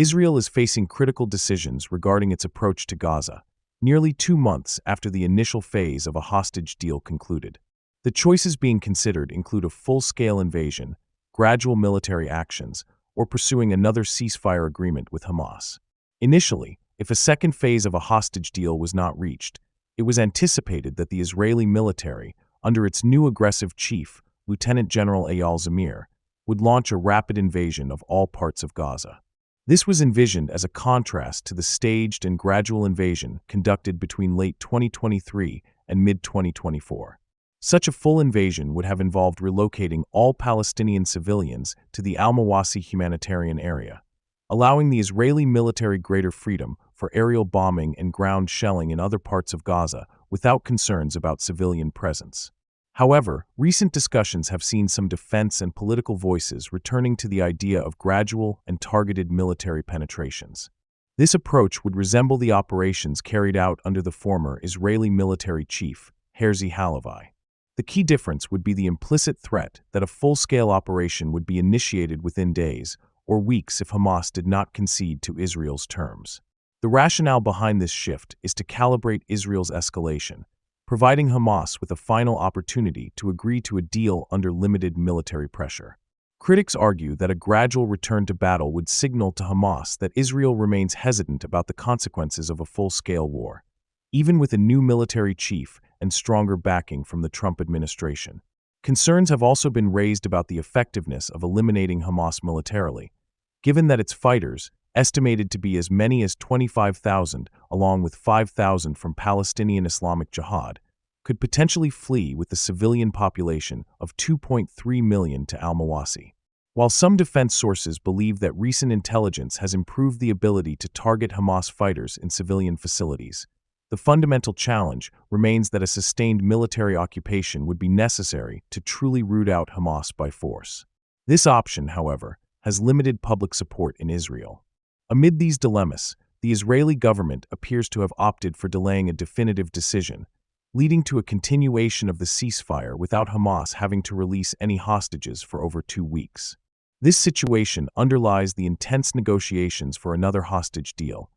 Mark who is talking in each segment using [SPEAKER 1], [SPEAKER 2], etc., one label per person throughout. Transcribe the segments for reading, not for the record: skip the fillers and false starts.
[SPEAKER 1] Israel is facing critical decisions regarding its approach to Gaza, nearly 2 months after the initial phase of a hostage deal concluded. The choices being considered include a full-scale invasion, gradual military actions, or pursuing another ceasefire agreement with Hamas. Initially, if a second phase of a hostage deal was not reached, it was anticipated that the Israeli military, under its new aggressive chief, Lieutenant General Eyal Zamir, would launch a rapid invasion of all parts of Gaza. This was envisioned as a contrast to the staged and gradual invasion conducted between late 2023 and mid-2024. Such a full invasion would have involved relocating all Palestinian civilians to the Al-Mawasi humanitarian area, allowing the Israeli military greater freedom for aerial bombing and ground shelling in other parts of Gaza without concerns about civilian presence. However, recent discussions have seen some defense and political voices returning to the idea of gradual and targeted military penetrations. This approach would resemble the operations carried out under the former Israeli military chief, Herzi Halevi. The key difference would be the implicit threat that a full-scale operation would be initiated within days or weeks if Hamas did not concede to Israel's terms. The rationale behind this shift is to calibrate Israel's escalation, providing Hamas with a final opportunity to agree to a deal under limited military pressure. Critics argue that a gradual return to battle would signal to Hamas that Israel remains hesitant about the consequences of a full-scale war, even with a new military chief and stronger backing from the Trump administration. Concerns have also been raised about the effectiveness of eliminating Hamas militarily, given that its fighters, estimated to be as many as 25,000, along with 5,000 from Palestinian Islamic Jihad, could potentially flee with the civilian population of 2.3 million to Al-Mawasi. While some defense sources believe that recent intelligence has improved the ability to target Hamas fighters in civilian facilities, the fundamental challenge remains that a sustained military occupation would be necessary to truly root out Hamas by force. This option, however, has limited public support in Israel. Amid these dilemmas, the Israeli government appears to have opted for delaying a definitive decision, leading to a continuation of the ceasefire without Hamas having to release any hostages for over 2 weeks. This situation underlies the intense negotiations for another hostage deal,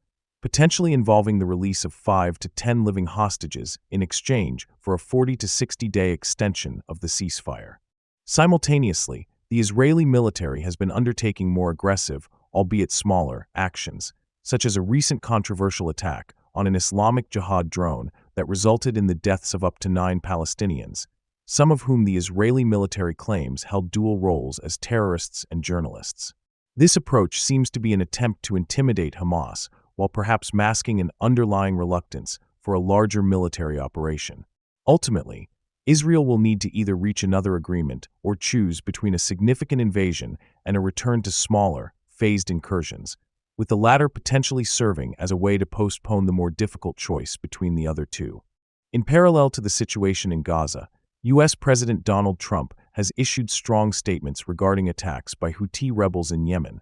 [SPEAKER 1] potentially involving the release of 5 to 10 living hostages in exchange for a 40 to 60-day extension of the ceasefire. Simultaneously, the Israeli military has been undertaking more aggressive, albeit smaller, actions, such as a recent controversial attack on an Islamic Jihad drone that resulted in the deaths of up to 9 Palestinians, some of whom the Israeli military claims held dual roles as terrorists and journalists. This approach seems to be an attempt to intimidate Hamas, while perhaps masking an underlying reluctance for a larger military operation. Ultimately, Israel will need to either reach another agreement or choose between a significant invasion and a return to smaller, phased incursions, with the latter potentially serving as a way to postpone the more difficult choice between the other two. In parallel to the situation in Gaza, U.S. President Donald Trump has issued strong statements regarding attacks by Houthi rebels in Yemen,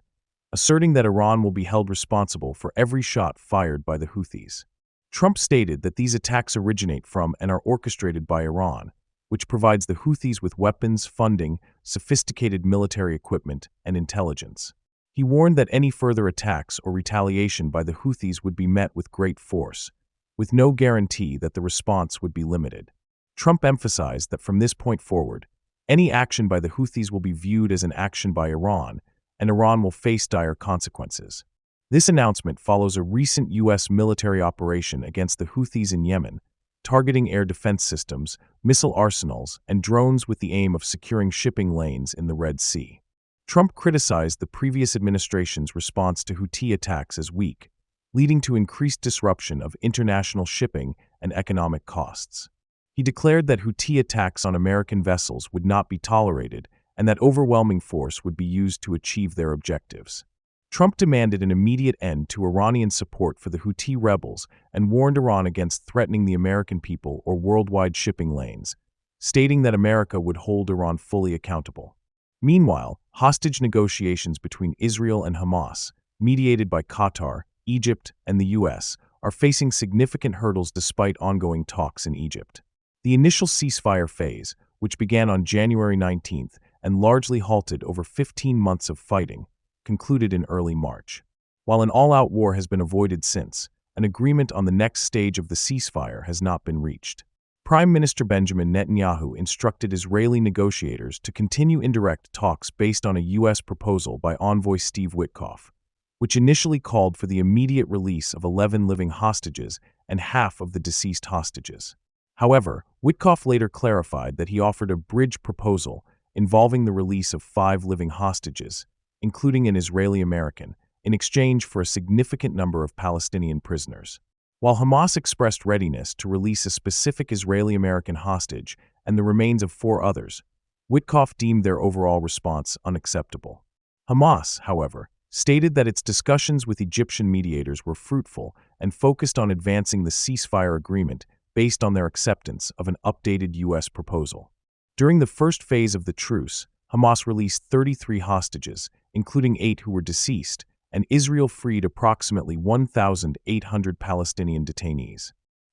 [SPEAKER 1] asserting that Iran will be held responsible for every shot fired by the Houthis. Trump stated that these attacks originate from and are orchestrated by Iran, which provides the Houthis with weapons, funding, sophisticated military equipment, and intelligence. He warned that any further attacks or retaliation by the Houthis would be met with great force, with no guarantee that the response would be limited. Trump emphasized that from this point forward, any action by the Houthis will be viewed as an action by Iran, and Iran will face dire consequences. This announcement follows a recent U.S. military operation against the Houthis in Yemen, targeting air defense systems, missile arsenals, and drones with the aim of securing shipping lanes in the Red Sea. Trump criticized the previous administration's response to Houthi attacks as weak, leading to increased disruption of international shipping and economic costs. He declared that Houthi attacks on American vessels would not be tolerated and that overwhelming force would be used to achieve their objectives. Trump demanded an immediate end to Iranian support for the Houthi rebels and warned Iran against threatening the American people or worldwide shipping lanes, stating that America would hold Iran fully accountable. Meanwhile, hostage negotiations between Israel and Hamas, mediated by Qatar, Egypt, and the U.S., are facing significant hurdles despite ongoing talks in Egypt. The initial ceasefire phase, which began on January 19th and largely halted over 15 months of fighting, concluded in early March. While an all-out war has been avoided since, an agreement on the next stage of the ceasefire has not been reached. Prime Minister Benjamin Netanyahu instructed Israeli negotiators to continue indirect talks based on a U.S. proposal by envoy Steve Witkoff, which initially called for the immediate release of 11 living hostages and half of the deceased hostages. However, Witkoff later clarified that he offered a bridge proposal involving the release of 5 living hostages, including an Israeli American, in exchange for a significant number of Palestinian prisoners. While Hamas expressed readiness to release a specific Israeli-American hostage and the remains of 4 others, Witkoff deemed their overall response unacceptable. Hamas, however, stated that its discussions with Egyptian mediators were fruitful and focused on advancing the ceasefire agreement based on their acceptance of an updated U.S. proposal. During the first phase of the truce, Hamas released 33 hostages, including 8 who were deceased, and Israel freed approximately 1,800 Palestinian detainees.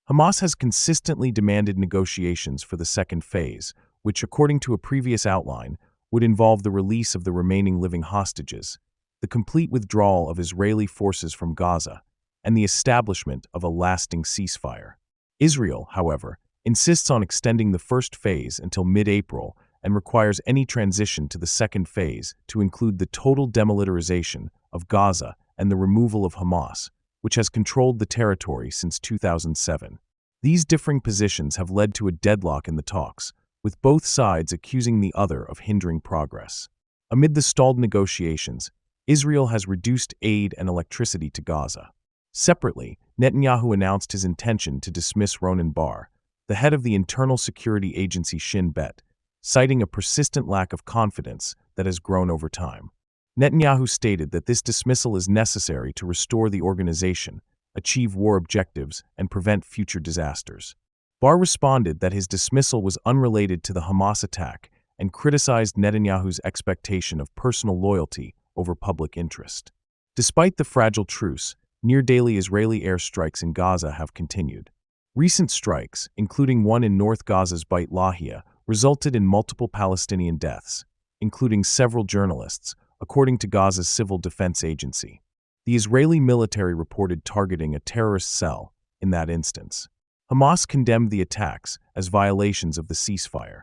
[SPEAKER 1] Hamas has consistently demanded negotiations for the second phase, which, according to a previous outline, would involve the release of the remaining living hostages, the complete withdrawal of Israeli forces from Gaza, and the establishment of a lasting ceasefire. Israel, however, insists on extending the first phase until mid-April and requires any transition to the second phase to include the total demilitarization of Gaza and the removal of Hamas, which has controlled the territory since 2007. These differing positions have led to a deadlock in the talks, with both sides accusing the other of hindering progress. Amid the stalled negotiations, Israel has reduced aid and electricity to Gaza. Separately, Netanyahu announced his intention to dismiss Ronen Bar, the head of the internal security agency Shin Bet, citing a persistent lack of confidence that has grown over time. Netanyahu stated that this dismissal is necessary to restore the organization, achieve war objectives, and prevent future disasters. Bar responded that his dismissal was unrelated to the Hamas attack and criticized Netanyahu's expectation of personal loyalty over public interest. Despite the fragile truce, near-daily Israeli airstrikes in Gaza have continued. Recent strikes, including one in North Gaza's Beit Lahia, resulted in multiple Palestinian deaths, including several journalists, according to Gaza's Civil Defense Agency. The Israeli military reported targeting a terrorist cell in that instance. Hamas condemned the attacks as violations of the ceasefire.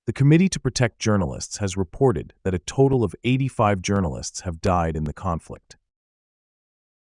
[SPEAKER 1] The Committee to Protect Journalists has reported that a total of 85 journalists have died in the conflict.